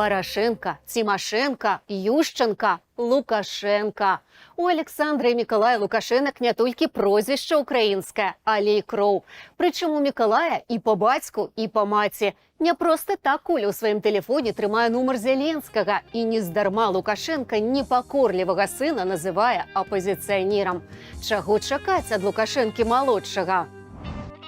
Порошенко, Тимошенко, Ющенко, Лукашенко. У Олександра і Миколая Лукашенок не тільки прозвище українське, але й кров. Причому у Миколая і по батьку, і по маті. Не просто так Коля у своєму телефоні тримає номер Зеленського. І не здарма Лукашенко непокорливого сина називає опозиціонером. Чого чекати від Лукашенки-молодшого?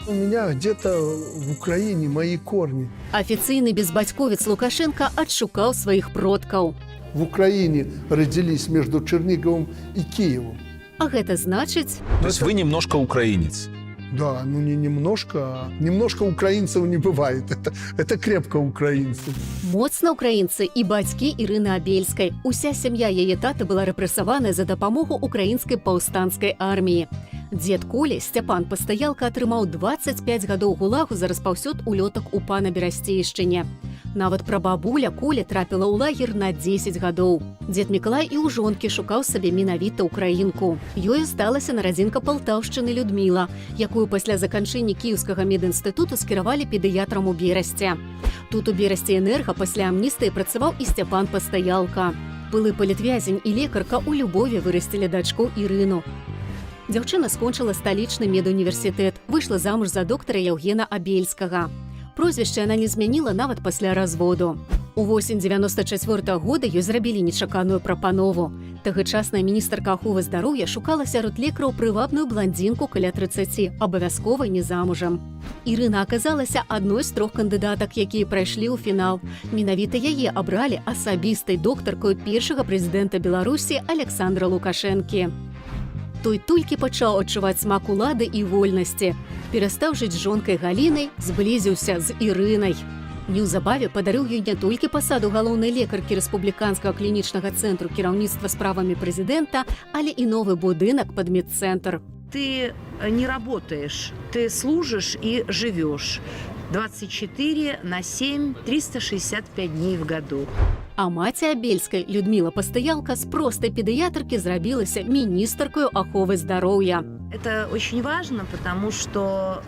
У меня где-то в Украине мои корни. Офіційний безбатьковець Лукашенко отшукав своїх продків. В Украине родились между Черниговым и Киевом. А гэта значыць, То есть вы немножко украинец? Да, ну не немножко, а немножко украинцев не бывает. Это крепко украинцы. моцна украінцы і бацькі Ірыны Абельскай. Уся сям'я яе таты была рэпрэсаваная за дапамогу украінскай паўстанцкай арміі. Дзед Колі, Сцяпан Пастаялка, атрымаў 25 гадоў гулагу за распаўсюд улётак УПА на Берасцейшчыне. Нават прабабуля Колі трапіла ў лагер на 10 гадоў. Дзед Мікалай і ў жонкі шукаў сабе менавіта ўкраінку. Ёю сталася нарадзінка Палтаўшчыны Людміла, якую пасля заканчэння Кіеўскага медінстытуту скіравалі педыятрам у Берасці. Тут у Берасці энерга пасля амністыі працаваў і Сцяпан Пастаялка. Былы палітвязень і лекарка ў любові вырасцілі дачку Ірыну. Дзяўчына скончыла сталічны медуніверсітэт, выйшла замуж за доктара Яўгена Абельскага. Прозвішча яна не змяніла нават пасля разводу. У восень 94-го года ёй зрабілі нечаканую прапанову. Тагачасная міністрка аховы здароўя шукала сярод лекараў прывабную бландзінку каля 30, абавязкова не замужам. Ірына аказалася адной з 3 кандыдатак, якія прайшлі ў фінал. Менавіта яе абралі асабістай доктаркою першага прэзідэнта Беларусі Александра Лукашэнкі. Той толькі пачаў адчуваць смак улады і вольнасці. Перастаў жыць з жонкай Галінай, зблізіўся з Ірынай. Неўзабаве падарыў ёй не толькі пасаду галоўнай лекаркі рэспубліканскага клінічнага цэнтру кіраўніцтва справамі прэзідэнта, але і новы будынак пад медцэнтр. Ты не работаешь, ты служишь и живешь 24/7, 365 дней в году. А маці Абельскай, Людміла Пастаялка, з простай педыятркі зрабілася міністркаю аховы здароўя. Это очень важно, потому что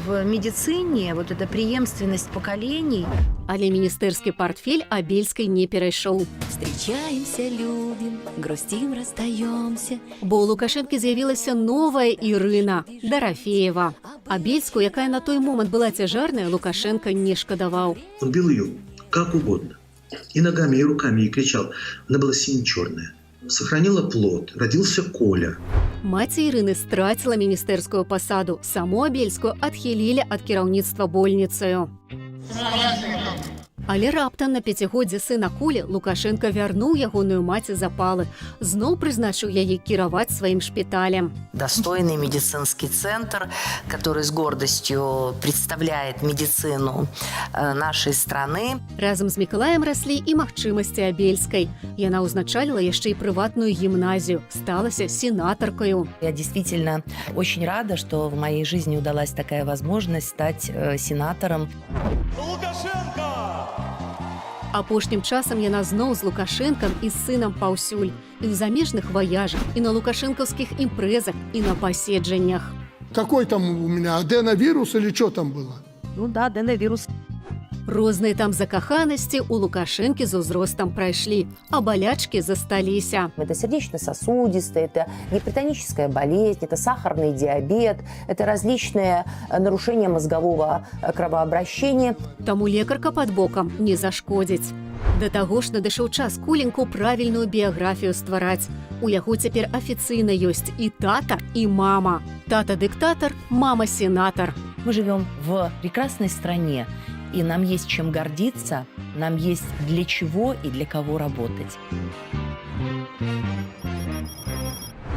в медицине вот эта преемственность поколений. Але міністэрскі партфель Абельскай не перайшоў. Встречаемся, любим, грустим, расстаемся. Бо у Лукашэнкі з'явілася новая Ірына Дарафеева. Абельскую, якая на той момант была цяжарная, Лукашенко не шкадаваў. Он бил ее как угодно. И ногами, и руками, и кричал. Она была сине-черная. Сохранила плод. Родился Коля. Маці Ірыны страціла міністэрскую пасаду. Саму Абельскую адхілілі ад кіраўніцтва больніцаю. Але раптам на 5годдзе сына Колі Лукашенко вярнуў ягоную маці запалы. Зноў прызначыў яе кіраваць сваім шпіталем. Достойный медицинский центр, который с гордостью представляет медицину нашей страны. Разам з Мікалаем раслі і магчымасці Абельскай. Яна ўзначаліла яшчэ і прыватную гімназію, сталася сенатаркаю. Я действительно очень рада, что в моей жизни удалась такая возможность стать сенатором. Апошнім часам яна зноў з Лукашэнкам і з сынам паўсюль. І ў замежных ваяжах, і на лукашэнкаўскіх імпрэзах, і на паседжаннях. Какой там у меня, аденовирус или что там было? Ну да, аденовирус. Розныя там закаханасці у Лукашэнкі з узростам прайшлі, а балячкі засталіся. Это сердечно-сосудистая, это гипертоническая болезнь, это сахарный диабет, это различные нарушения мозгового кровообращения. Таму лекарка пад бокам не зашкодзіць. Да таго ж надышоў час Коленьку правільную біяграфію ствараць. У яго цяпер афіцыйна ёсць і тата, і мама. Тата-дыктатар, мама-сенатар. Мы живем в прекрасной стране, и нам есть чем гордиться, нам есть для чего и для кого работать.